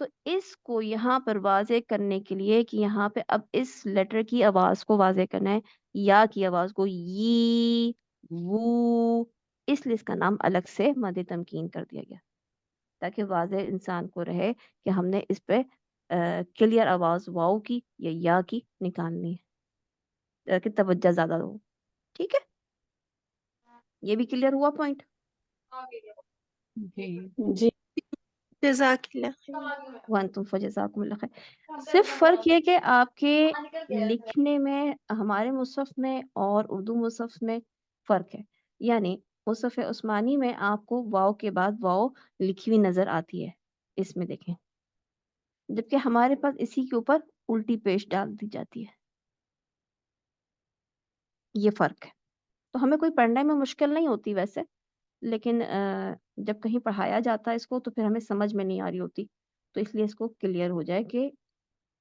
تو اس کو یہاں پر واضح کرنے کے لیے کہ یہاں پہ اب اس لیٹر کی آواز کو واضح کرنا ہے، یا کی آواز کو ی وو، اس لیے اس کا نام الگ سے مد تمکین کر دیا گیا، تاکہ واضح انسان کو رہے کہ ہم نے اس پہ کلیئر آواز واؤ کی یا کی نکالنی ہے، تاکہ توجہ زیادہ ہو. ٹھیک ہے، یہ بھی کلیئر ہوا پوائنٹ؟ جی جی جزاک اللہ خیر. وانتم فجزاکم اللہ خیر. صرف فرق یہ کہ آپ کے لکھنے میں ہمارے مصحف میں اور اردو مصحف میں فرق ہے. یعنی مصحف عثمانی میں آپ کو واو کے بعد واو لکھی ہوئی نظر آتی ہے، اس میں دیکھیں، جبکہ ہمارے پاس اسی کے اوپر الٹی پیش ڈال دی جاتی ہے. یہ فرق ہے. تو ہمیں کوئی پڑھنے میں مشکل نہیں ہوتی ویسے، لیکن جب کہیں پڑھایا جاتا ہے اس کو تو پھر ہمیں سمجھ میں نہیں آ رہی ہوتی، تو اس لیے اس کو کلیئر ہو جائے کہ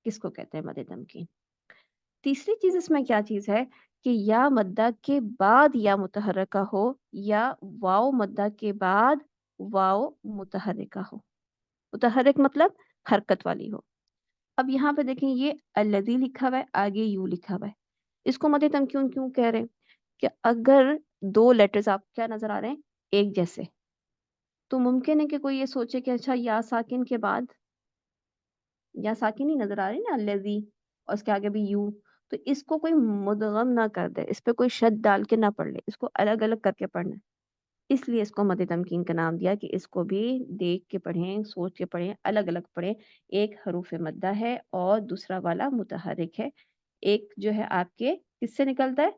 کس کو کہتے ہیں مد تمکین. تیسری چیز اس میں کیا چیز ہے کہ یا مدہ کے بعد یا متحرکہ ہو، یا واو مدہ کے بعد واو متحرکہ ہو. متحرک مطلب حرکت والی ہو. اب یہاں پہ دیکھیں یہ الذی لکھا ہوا ہے، آگے یو لکھا ہوا ہے. اس کو مد تمکین کیوں کہہ رہے ہیں؟ کہ اگر دو لیٹرز آپ کیا نظر آ رہے ہیں ایک جیسے، تو ممکن ہے کہ کوئی یہ سوچے کہ اچھا یا ساکن کے بعد یا ساکن ہی نظر آ رہی نا الذی، اور اس کے آگے بھی یو، تو اس کو کوئی مدغم نہ کر دے، اس پہ کوئی شد ڈال کے نہ پڑھ لے، اس کو الگ الگ کر کے پڑھنا ہے. اس لیے اس کو مد تمکین کا نام دیا کہ اس کو بھی دیکھ کے پڑھیں، سوچ کے پڑھیں، الگ الگ پڑھیں. ایک حروف مدہ ہے اور دوسرا والا متحرک ہے. ایک جو ہے آپ کے کس سے نکلتا ہے؟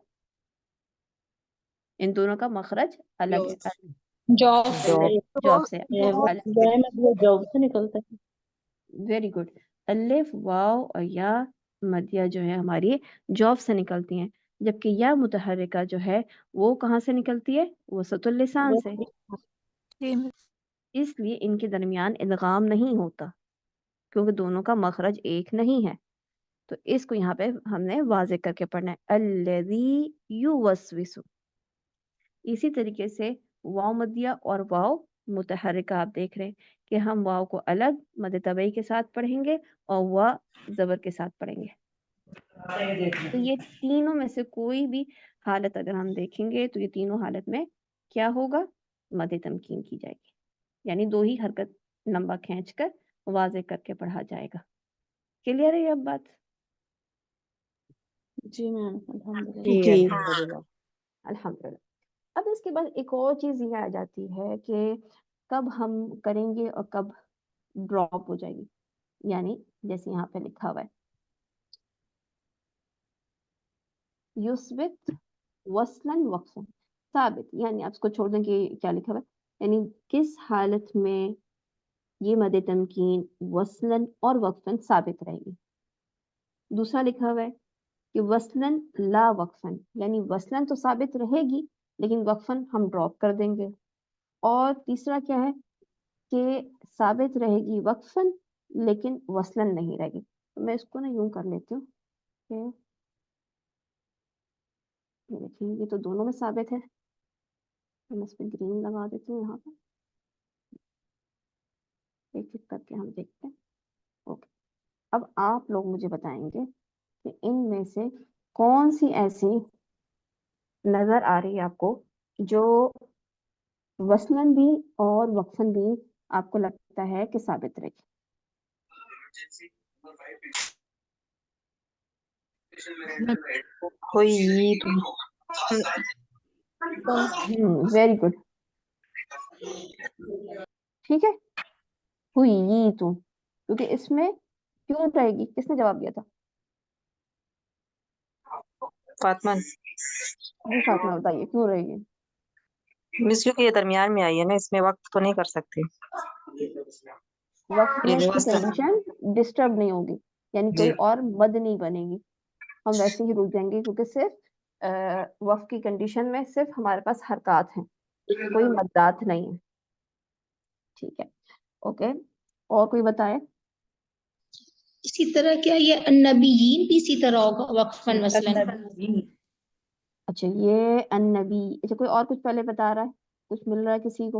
ان دونوں کا مخرج الگ ہے. جاب جواب سے جاب سے نکلتا ہے. Very good. الف واو اور یا مدیہ جو ہے ہماری جوف سے نکلتی ہیں، جبکہ یا متحرکہ جو ہے وہ کہاں سے نکلتی ہے؟ وسط اللسان سے. اس لیے ان کے درمیان ادغام نہیں ہوتا، کیونکہ دونوں کا مخرج ایک نہیں ہے. تو اس کو یہاں پہ ہم نے واضح کر کے پڑھنا ہے، الذی یوسوس. اسی طریقے سے واو مدیہ اور واو متحرکہ آپ دیکھ رہے ہیں کہ ہم واو کو الگ مد طبعی کے ساتھ پڑھیں گے اور وا زبر کے ساتھ پڑھیں گے. تو یہ تینوں میں سے کوئی بھی حالت اگر ہم دیکھیں گے تو یہ تینوں حالت میں کیا ہوگا؟ مد تمکین کی جائے گی، یعنی دو ہی حرکت لمبا کھینچ کر واضح کر کے پڑھا جائے گا. کلیئر ہے اب بات؟ جی میم الحمدللہ. جی الحمدللہ. الحمدللہ. اب اس کے بعد ایک اور چیز یہ آ جاتی ہے کہ کب ہم کریں گے اور کب ڈراپ ہو جائے گی. یعنی جیسے یہاں پہ لکھا ہوا ہے یثبت وصلاً وقفاً ثابت، یعنی آپ اس کو چھوڑ دیں کہ کیا لکھا ہوا ہے، یعنی کس حالت میں یہ مد تمکین وصلاً اور وقفاً ثابت رہے گی. دوسرا لکھا ہوا ہے کہ وصلاً لا وقفاً، یعنی وصلاً تو ثابت رہے گی لیکن وقفاً ہم ڈراپ کر دیں گے. اور تیسرا کیا ہے کہ ثابت رہے گی وقفاً لیکن وصلاً نہیں رہے گی. تو میں اس کو نا یوں کر لیتی ہوں کہ دیکھیں یہ تو دونوں میں ثابت ہے، ہم اس پہ گرین لگا دیتی ہوں. یہاں پہ ایک ایک کر کے ہم دیکھتے ہیں. اوکے، اب آپ لوگ مجھے بتائیں گے کہ ان میں سے کون سی ایسی نظر آ رہی ہے آپ کو جو وصلاً بھی اور وقفاً بھی آپ کو لگتا ہے کہ ثابت رہے گی. Very good. ٹھیک ہے، ہوئی تو، کیونکہ اس میں کیوں رہے گی؟ کس نے جواب دیا تھا؟ فاطمہ جی فاطمہ بتائیے کیوں رہے گی؟ مس کیونکہ یہ درمیان میں آئی ہے نا، اس میں وقت تو نہیں کر سکتے. وقت میں کی کنڈیشن ڈسٹرب نہیں ہوگی، یعنی کوئی اور مد نہیں بنے گی، ہم ویسے ہی رک جائیں گے، کیونکہ صرف وقت کی کنڈیشن میں صرف ہمارے پاس حرکات ہیں، کوئی مدات نہیں ہے. ٹھیک ہے، اوکے. اور کوئی بتائے؟ اسی طرح کیا یہ النبیین بھی اسی طرح ہوگا وقفاً مثلاً؟ اچھا یہ النبی، اچھا کوئی اور کچھ پہلے بتا رہا ہے؟ کچھ مل رہا ہے کسی کو؟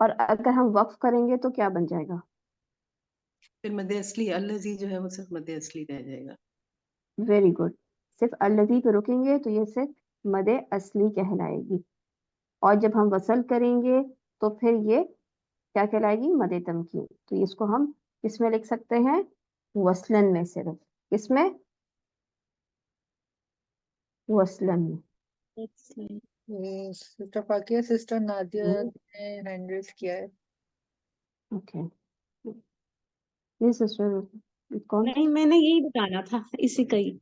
اور اگر ہم وقف کریں گے تو کیا بن جائے گا؟ پھر مد اصلی الذی جو ہے وہ صرف مد اصلی رہ جائے گا. Very good. صرف الذی پہ رکیں گے تو یہ صرف مد اصلی کہلائے گی، اور جب ہم وصل کریں گے تو پھر یہ کیا کہلائے گی؟ مد تمکین. تو اس کو ہم کس میں لکھ سکتے ہیں؟ وصلن میں. صرف کس میں؟ وصلن میں. سسٹر فاقیہ، سسٹر نادیہ نے ہینڈ ریز کیا ہے. اوکے. یہ سسٹر کون؟ نہیں، میں نے یہی بتانا تھا، اسی کا ہی.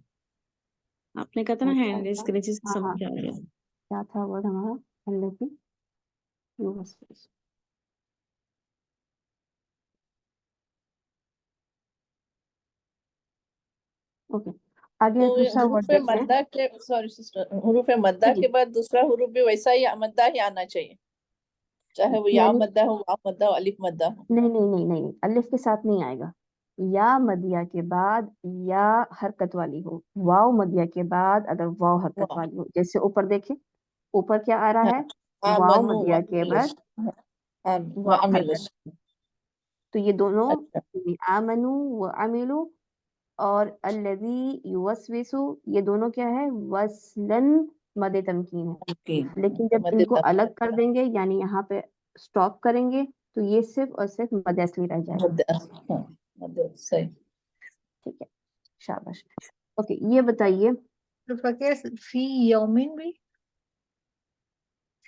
آپ نے کہا تھا نا اچھا ہینڈ ریز اچھا. کرے جس ہاں ہاں، سمجھ آ گیا. کیا تھا ورڈ ہمارا؟ الذی یوسوس. اوکے، آگے تو دوسرا ورڈ حروف دیکھتے ہیں. مدہ کے سوری سسٹر، حروف مدہ جی کے بعد دوسرا حروف بھی ویسا ہی مدہ ہی آنا چاہیے، چاہے وہ یا یعنی مدہ ہو، واو مدہ ہو، الف مدہ ہو. نہیں نہیں نہیں نہیں، الف کے ساتھ نہیں آئے گا. یا مدیہ کے بعد یا حرکت والی ہو، واو مدیہ کے بعد اگر واو حرکت واو. والی ہو. جیسے اوپر دیکھیں، اوپر کیا آ رہا ہے؟ واو آمنو مدیہ کے بعد واو وعملوا. حرکت. تو یہ دونوں اچھا. آمنو و عملو اور الذی یوسوسو، یہ دونوں کیا ہے؟ وصلن مد تمکین ہے. تمکین لیکن جب مد ان کو تمکین الگ کر دیں گے، یعنی یہاں پہ سٹاپ کریں گے، تو یہ صرف اور صرف مد اصلی رہ جائے گا. مد ہاں مد صحیح. ٹھیک ہے، شاباش. اوکے، یہ بتائیے سسٹر فاقیہ فی یومین بھی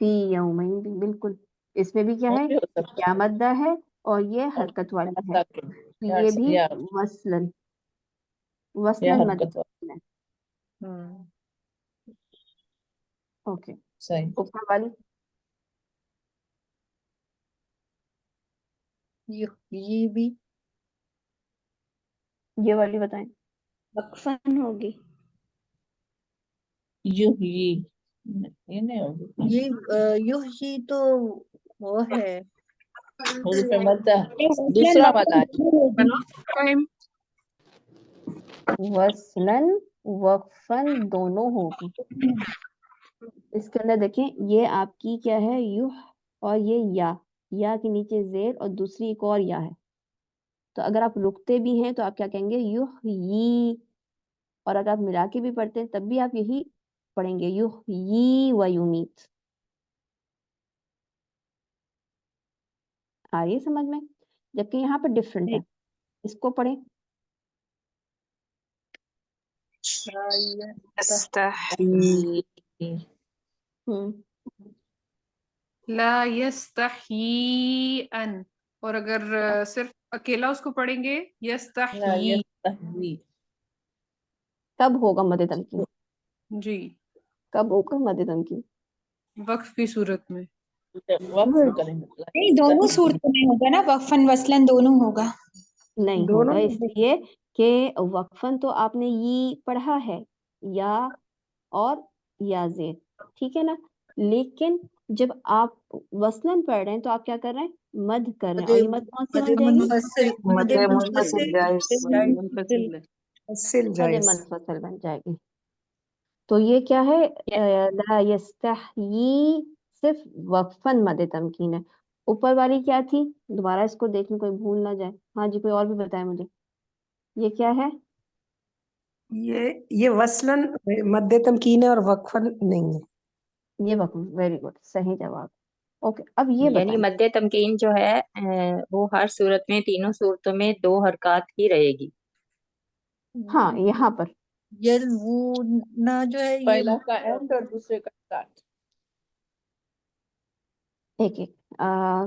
فی یومین بھی بالکل، اس میں بھی کیا وہ ہے؟ بھی ہو سکتا یا مدہ ہے اور یہ ہے، حرکت والی ہے، ساکن تو یہ بھی یا وصلن یا وصلن مد حرکت تمکین ہے. اوکے، صحیح. اوپر والی یہ بھی یہ والی بتائیں. وقفن ہوگی. یہ نہیں ہوگی. یہ تو وہ ہے حروف مدہ دوسرا والا ہے. وصلن وقفن دونوں ہوگی. اس کے اندر دیکھیں، یہ آپ کی کیا ہے؟ یو، اور یہ یا کے نیچے زیر اور دوسری ایک اور یا ہے. تو اگر آپ رکتے بھی ہیں تو آپ کیا کہیں گے؟ یحیی. اور اگر آپ ملا کے بھی پڑھتے ہیں تب بھی آپ یہی پڑھیں گے، یحیی و یمیت. آ رہی ہے سمجھ میں؟ جبکہ یہاں پہ ڈفرنٹ ہے. اس کو پڑھیں. استحی ہم لا یستحیین، اور اگر صرف اکیلا اس کو پڑھیں گے لا یستحیی. یستحیی. کب ہوگا مد تمکین؟ جی، کب ہوگا مد تمکین؟ وقف کی صورت میں. وقف کریں گے. لا نہیں، دونوں یستحیی. صورتوں میں ہوگا نا، وقفن وصلن دونوں ہوگا. نہیں ہوگا، اس لیے کہ وقفن تو آپ نے یہ پڑھا ہے، یا اور یا زیر، ٹھیک ہے نا. لیکن جب آپ وصلن پڑھ رہے ہیں تو آپ کیا کر رہے ہیں؟ مد کر رہے ہیں. اور یہ مد کون سی بن جائے گی؟ مد منفصل جائز منفصل ہے. مد منفصل بن جائے گی. تو یہ کیا ہے؟ لا یستحیی صرف وقفن مد تمکین ہے. اوپر والی کیا تھی؟ دوبارہ اس کو دیکھ لیں، کوئی بھول نہ جائے. ہاں جی، کوئی اور بھی بتائے مجھے، یہ کیا ہے؟ یہ وصلن مد تمکین ہے اور وقفن نہیں ہے. یہ وقف. ویری گڈ، صحیح جواب. اوکے، اب یہ یعنی بتائیں. مد تمکین جو ہے وہ ہر صورت میں، تینوں صورتوں میں 2 حرکات ہی رہے گی. ہاں، یہاں پر یلونا جو ہے یہ پہلا کا اینڈ اور دوسرے کا اسٹارٹ. ایک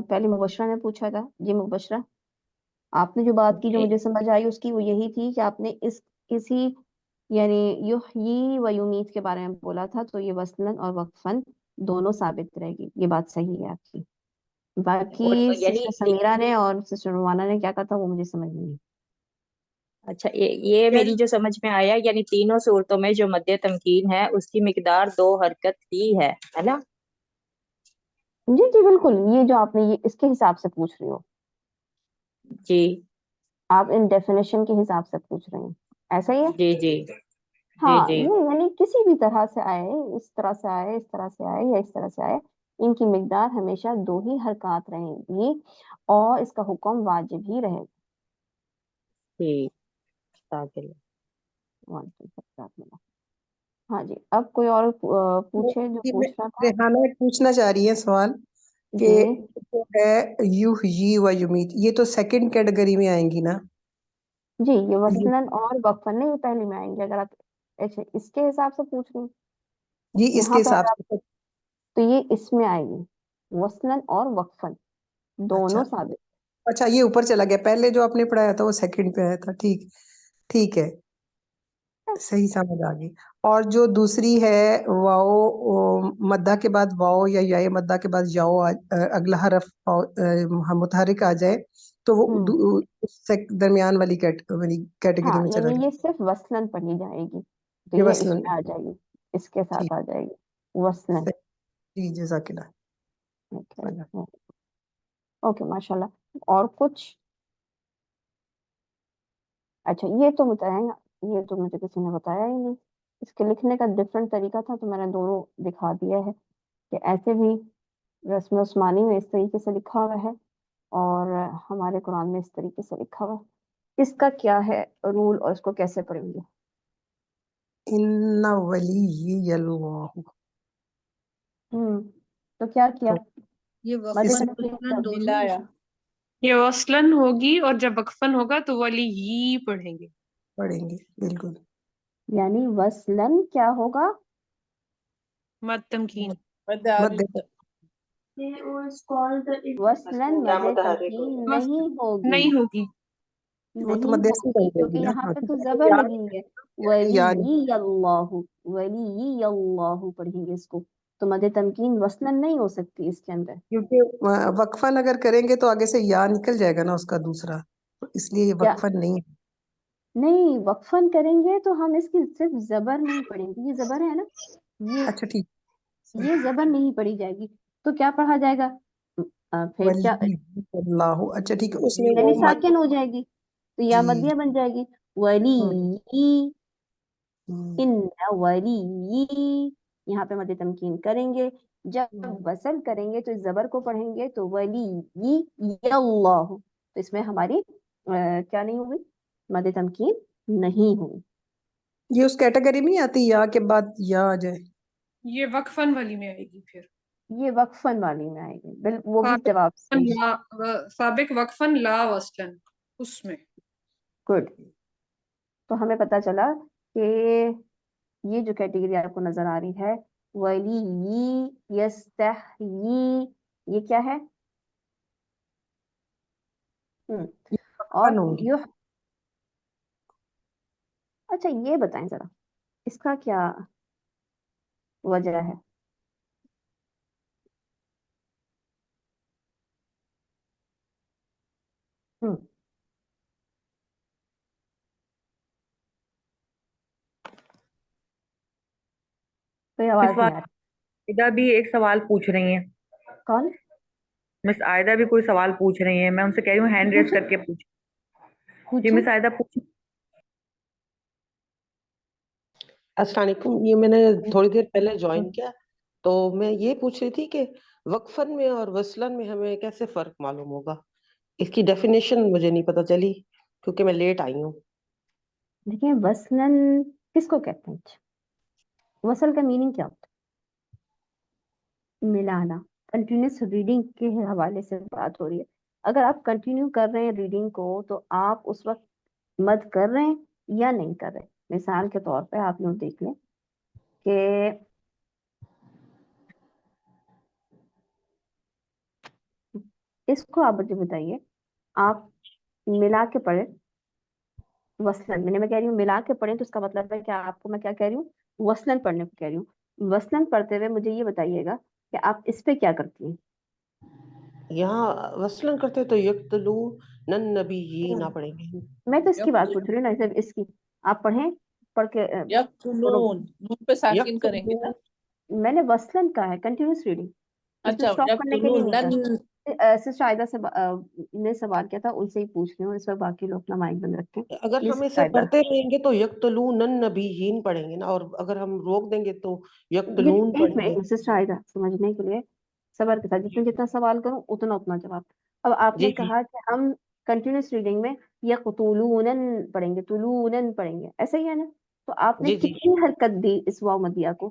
پہلے مبشرہ نے پوچھا تھا. جی مبشرہ، آپ نے جو بات کی جو مجھے سمجھ آئی اس کی وہ یہی تھی کہ آپ نے اسی یعنی یحیی و یمیت کے بارے میں بولا تھا. تو یہ وصلن اور وقفن دونوں ثابت رہے گی. یہ بات صحیح ہے آپ کی. باقی اور یعنی سسٹر سمیرہ نے اور سسٹر رومانہ نے کیا کہا تھا وہ مجھے سمجھ نہیں. اچھا، یہ میری جو سمجھ میں آیا، یعنی تینوں صورتوں میں جو مد تمکین ہے اس کی مقدار 2 حرکت ہی ہے نا؟ جی جی بالکل. یہ جو آپ نے یہ اس کے حساب سے پوچھ رہی ہو، جی آپ ان ڈیفینیشن کے حساب سے پوچھ رہے ہیں، ایسا ہی ہے؟ جی جی ہاں، جی یہ یعنی کسی بھی طرح سے آئے، اس طرح سے آئے، اس طرح سے آئے، یا اس طرح سے آئے، ان کی مقدار ہمیشہ 2 ہی حرکات رہیں گی اور اس کا حکم واجب ہی رہے گا۔ ہاں جی، اب کوئی اور پوچھے جو جی، پوچھ رہا تھا؟ ریحانہ پوچھنا چاہ رہی ہے سوال کہ جی جو ہے یحیی و یمیت، یہ تو سیکنڈ کیٹیگری میں آئیں گی نا؟ جی، یہ وصلاً اور وقفاً نہیں، یہ پہلی میں آئیں گے اگر آپ اچھا اس کے حساب سے پوچھ رہی ہیں جی اس یہاں کے پر حساب اگر آپ سے۔ تو یہ اس میں آئے گی وصلاً اور وقفاً اچھا دونوں ثابت۔ اچھا، یہ اوپر چلا گیا، پہلے جو آپ نے پڑھایا تھا وہ سیکنڈ پہ آیا تھا، ٹھیک ٹھیک ہے، صحیح سمجھ آ گئی۔ اور جو دوسری ہے واؤ مدہ کے بعد واؤ یا یائے مدہ کے بعد یاؤ اگلا حرف متحرک آ جائے تو وہ درمیان والی کیٹیگری ہاں میں چلا یعنی گیا، یہ صرف وصلاً پڑھی جائے گی تو یہ یہ اس وصلاً۔ میں آ جائے گی، اس کے ساتھ ٹھیک، آ جائے گی وصلاً۔ جی جزاک اللہ۔ اوکے ماشاء اللہ۔ اور کچھ؟ اچھا یہ تو بتائیں، یہ تو مجھے کسی نے بتایا ہی نہیں، اس کے لکھنے کا ڈفرینٹ طریقہ تھا تو میں نے دونوں دکھا دیا ہے کہ ایسے بھی رسم عثمانی میں اس طریقے سے لکھا ہوا ہے اور ہمارے قرآن میں اس طریقے سے لکھا ہوا ہے، اس کا کیا ہے رول اور اس کو کیسے پڑھیں گے؟ ان ولی اللہ، تو کیا کیا یہ مد وقفاً تمکین وصلاً کا؟ دونوں ملایا یہ وصلن ہوگی اور جب وقفن ہوگا تو ولی ہی پڑھیں گے۔ پڑھیں گے بالکل۔ یعنی وصلن کیا ہوگا؟ مد تمکین۔ مد وصلن مد تمکین نہیں ہوگی، نہیں ہوگی، وہ تو نہیں مدرسے ہوگی بن جائے کیونکہ گی نا، یہاں ہاں، پہ تو زبر یا لگی ہے، یا ولی اللہ، ولی اللہ پڑھیں گے اس کو، تو مد تمکین وصلن نہیں ہو سکتی اس کے اندر۔ کیونکہ وقفن اگر کریں گے تو آگے سے یا نکل جائے گا نا اس کا دوسرا، اس لیے یہ کیا وقفن نہیں ہے۔ نہیں وقفن کریں گے تو ہم اس کی صرف زبر نہیں پڑھیں گے، یہ زبر ہے نا، اچھا ٹھیک، یہ زبر نہیں پڑھی جائے گی، تو کیا پڑھا جائے گا؟ پھر کیا ولی اللہ، اچھا ٹھیک ہے، اس میں وہ یعنی ساکن ہو جائے گی تو یا جی مدیہ بن جائے گی، ولی ہم، ان ولی، یہاں پہ مد تمکین کریں گے، جب وصل کریں گے تو اس زبر کو پڑھیں گے تو ولی اللہ، تو اس میں ہماری کیا نہیں ہوگی؟ مد تمکین نہیں ہوگی۔ یہ اس کیٹیگری میں نہیں آتی یا کے بعد یا آ جائے؟ یہ وقفن والی میں آئے گی پھر۔ یہ وقفن والی میں آئے گی، وہ بھی سابق جواب وقفن صحیح ہے، سابق وقفن لا وصلن، اس میں۔ گڈ۔ تو ہمیں پتا چلا کہ یہ جو کیٹیگری آپ کو نظر آ رہی ہے ولی یستحیی، یہ کیا ہے؟ اور وقفن ہوں گی۔ اچھا یہ بتائیں ذرا اس کا کیا وجہ ہے؟ کوئی آواز مس نہیں آ رہی، عائدہ بھی ایک سوال پوچھ رہی ہیں، کون؟ مس عائدہ بھی کوئی سوال پوچھ رہی ہیں، میں ان سے کہہ رہی ہوں ہینڈ ریز کر کے پوچھ۔ جی پوچھیں۔ مس عائدہ پوچھ۔ السلام علیکم، یہ میں نے تھوڑی دیر پہلے جوائن کیا تو میں یہ پوچھ رہی تھی کہ وقفن میں اور وصلن میں ہمیں کیسے فرق معلوم ہوگا؟ اس کی ڈیفینیشن مجھے نہیں پتا چلی کیونکہ میں لیٹ آئی ہوں۔ دیکھیں وصلن کس کو کہتے ہیں؟ وصل کا میننگ کیا ہوتا ہے؟ ملانا، کنٹینیوس ریڈنگ کے حوالے سے بات ہو رہی ہے، اگر آپ کنٹینیو کر رہے ہیں ریڈنگ کو تو آپ اس وقت مد کر رہے ہیں یا نہیں کر رہے؟ مثال کے طور پہ آپ لوگ دیکھ لیں کہ اس کو آپ مجھے بتائیے، آپ ملا کے پڑھیں وصلن، میں کہہ رہی ہوں ملا کے پڑھیں تو اس کا مطلب ہے کہ آپ کو میں کیا کہہ رہی ہوں؟ وصلن پڑھنے کو کہہ رہی ہوں۔ وصلن پڑھتے ہوئے مجھے یہ بتائیے گا کہ آپ اس پہ کیا کرتی ہیں؟ یہاں وصلن کرتے تو یقتلون النبیین نہ پڑھیں گے؟ میں تو اس کی بات پوچھ رہی ہوں نا، صرف اس کی آپ پڑھیں، پڑھ کے یقتلون نون پہ ساکن کریں گے نا، میں نے وصلن کہا ہے کنٹینیوس ریڈنگ، اس میں اچھا اسٹاپ کرنے کے لیے یقتلون نہیں کہا۔ سسٹر عائدہ سے نے سوال کیا تھا، ان سے ہی پوچھ رہی ہوں، اس وقت باقی لوگ اپنا مائک بند رکھیں اگر پلیز۔ ہم اسے عائدہ پڑھتے رہیں گے تو یقتلون النبیین پڑھیں گے نا، اور اگر ہم روک دیں گے تو یقتلون ایک پڑھیں گے۔ منٹ سسٹر عائدہ سمجھنے کے لیے، صبر کے ساتھ جتنا جتنا سوال کروں اتنا اتنا جواب. اب آپ نے جی جی کہا کہ ہم کنٹینیوس ریڈنگ میں یقتلون پڑھیں گے، تلون پڑھیں گے، ایسا ہی ہے نا؟ تو آپ نے جی جی کتنی حرکت دی اس واو مدیہ کو؟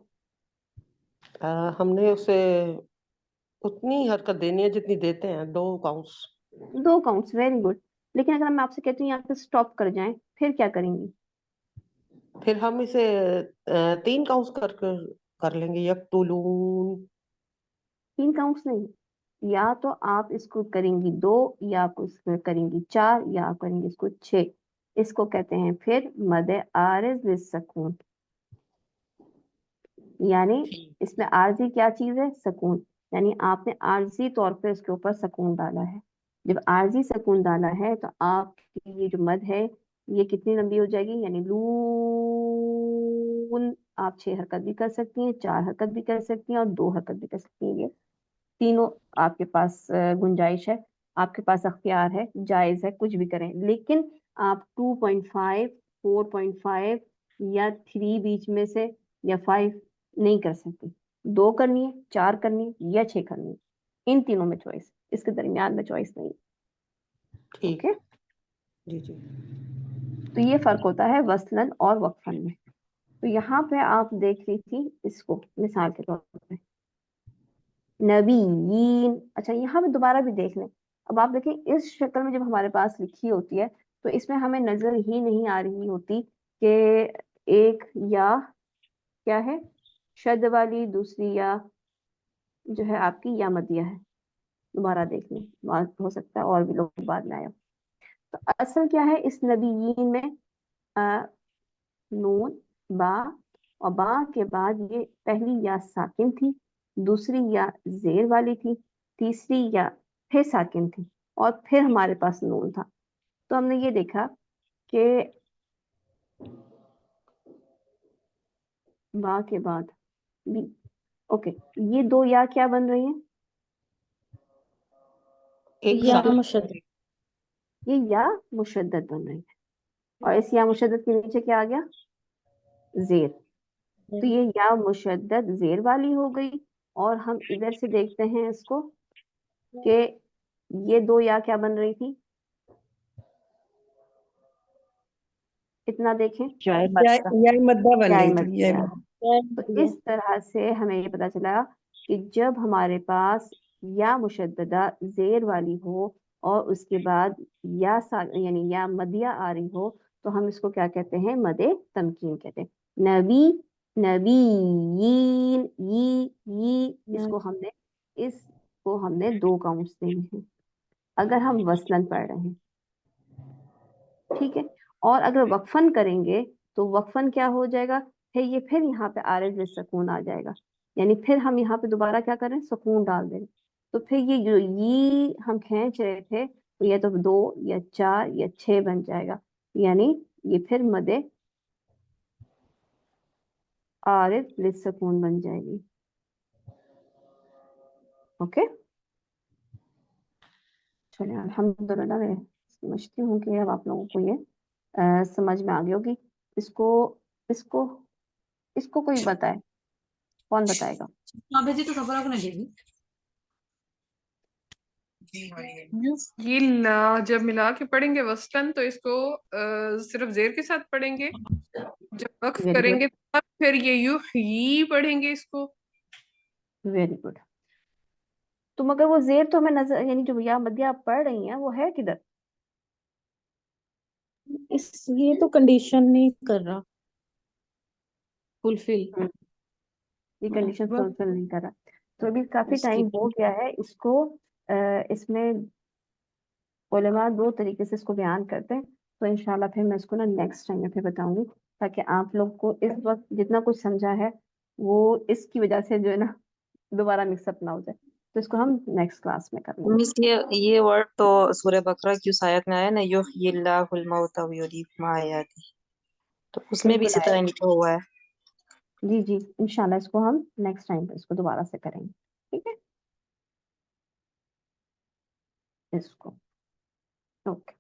ہم نے اسے اتنی حرکت دینی ہے جتنی دیتے ہیں، 2 کاؤنٹس. 2 counts, very good. لیکن اگر میں آپ سے کہتی ہوں یہاں پہ اسٹاپ کر جائیں پھر کیا کریں گی؟ پھر ہم اسے 3 کاؤنٹس کر لیں گے. یقتلون. 3 کاؤنٹس نہیں، یا تو آپ اس کو کریں گی 2، یا آپ اس کو کریں گی 4، یا آپ کریں گی اس کو 6. اس کو کہتے ہیں پھر مد عارض للسکون. یعنی اس میں عارضی کیا چیز ہے؟ سکون. یعنی آپ نے عارضی طور پہ اس کے اوپر سکون ڈالا ہے. جب عارضی سکون ڈالا ہے تو آپ کی یہ جو مد ہے یہ کتنی لمبی ہو جائے گی؟ یعنی لون آپ 6 حرکت بھی کر سکتی ہیں، 4 حرکت بھی کر سکتی ہیں، اور 2 حرکت بھی کر سکتی ہیں. یہ تینوں آپ کے پاس گنجائش ہے، آپ کے پاس اختیار ہے، جائز ہے، کچھ بھی کریں. لیکن آپ 2.5 4.5 یا 3 بیچ میں سے یا 5 نہیں کر سکتی. 2 کرنی ہے، 4 کرنی ہے، یا 6 کرنی ہے. ان تینوں میں چوائس، اس کے درمیان میں چوائس نہیں. ٹھیک. اوکے، جی جی تو یہ فرق ہوتا ہے وصلن اور وقفن میں. تو یہاں پہ آپ دیکھ لی تھی اس کو مثال کے طور پہ نبیین. اچھا یہاں پہ دوبارہ بھی دیکھ لیں. اب آپ دیکھیں اس شکل میں جب ہمارے پاس لکھی ہوتی ہے تو اس میں ہمیں نظر ہی نہیں آ رہی ہوتی کہ ایک یا کیا ہے شد والی، دوسری یا جو ہے آپ کی یا مدیہ ہے. دوبارہ دیکھ لیں، ہو سکتا ہے اور بھی لوگ بعد میں آئے. تو اصل کیا ہے اس نبیین میں؟ نون با، اور با کے بعد یہ پہلی یا ساکن تھی، دوسری یا زیر والی تھی، تیسری یا پھر ساکن تھی، اور پھر ہمارے پاس نون تھا. تو ہم نے یہ دیکھا کہ با کے بعد بھی اوکے یہ 2 یا کیا بن رہی ہیں؟ ایک یا ساتھ. مشدد. یہ یا مشدد بن رہی ہے، اور اس یا مشدد کے نیچے کیا آ گیا؟ زیر. تو یہ یا مشدد زیر والی ہو گئی. اور ہم ادھر سے دیکھتے ہیں اس کو کہ یہ 2 یا کیا بن رہی تھی؟ اتنا دیکھیں، جائے یا مدہ بن یا رہی تھی، یا مدیہ. تو اس طرح سے ہمیں یہ پتا چلا کہ جب ہمارے پاس یا مشددہ زیر والی ہو اور اس کے بعد یعنی یا مدیہ آ رہی ہو تو ہم اس کو کیا کہتے ہیں؟ مد تمکین کہتے ہیں. نبی، نبیین، اس کو ہم نے 2 کاؤنٹس دینے ہیں اگر ہم وصلن پڑھ رہے ہیں. ٹھیک ہے. اور اگر وقفن کریں گے تو وقفن کیا ہو جائے گا؟ پھر یہاں پہ عارض سکون آ جائے گا. یعنی پھر ہم یہاں پہ دوبارہ کیا کریں؟ سکون ڈال دیں. تو پھر یہ جو ہم کھینچ رہے تھے تو یہ تو 2 یا 4 یا 6 بن جائے گا. یعنی یہ پھر مد عارض للسکون بن جائے گی. اوکے چلیں الحمدللہ. میں سمجھتی ہوں کہ اب آپ لوگوں کو یہ سمجھ میں آ گئی ہوگی. اس کو کوئی بتائے، کون بتائے گا؟ یہ لا جب ملا کے پڑھیں گے وصلن تو اس کو صرف زیر کے ساتھ پڑھیں گے. جب وقف ویری کریں گڈ، گے تب پھر یہ یحیی پڑھیں گے اس کو. Very good. تو مگر وہ زیر تو ہمیں نظر، یعنی جو یا مدیہ آپ پڑھ رہی ہیں وہ ہے کدھر؟ یہ تو کنڈیشن نہیں کر رہا فلفل. یہ کنڈیشن فلفل نہیں کر رہا. تو ابھی کافی اس ٹائم کی ہو گیا ہے. اس کو اس میں علماء 2 طریقے سے اس کو بیان کرتے ہیں. تو انشاءاللہ پھر میں اس کو نا نیکسٹ ٹائم میں پھر بتاؤں گی تاکہ آپ لوگ کو اس وقت جتنا کچھ سمجھا ہے وہ اس کی وجہ سے جو ہے نا دوبارہ مکس اپ نہ ہو جائے. تو اس کو ہم نیکسٹ کلاس میں کر لیں گے. مس یہ ورڈ تو سورہ بقرہ کی اس آیت میں آیا نا، یحیی اللہ الموت ویریکم آیاتہ، تو اس میں بھی بالکل اسی آئے طرح گا. لکھا ہوا ہے. جی جی انشاءاللہ اس کو ہم نیکسٹ ٹائم پہ اس کو دوبارہ سے کریں گے. ٹھیک ہے اس کو اوکے.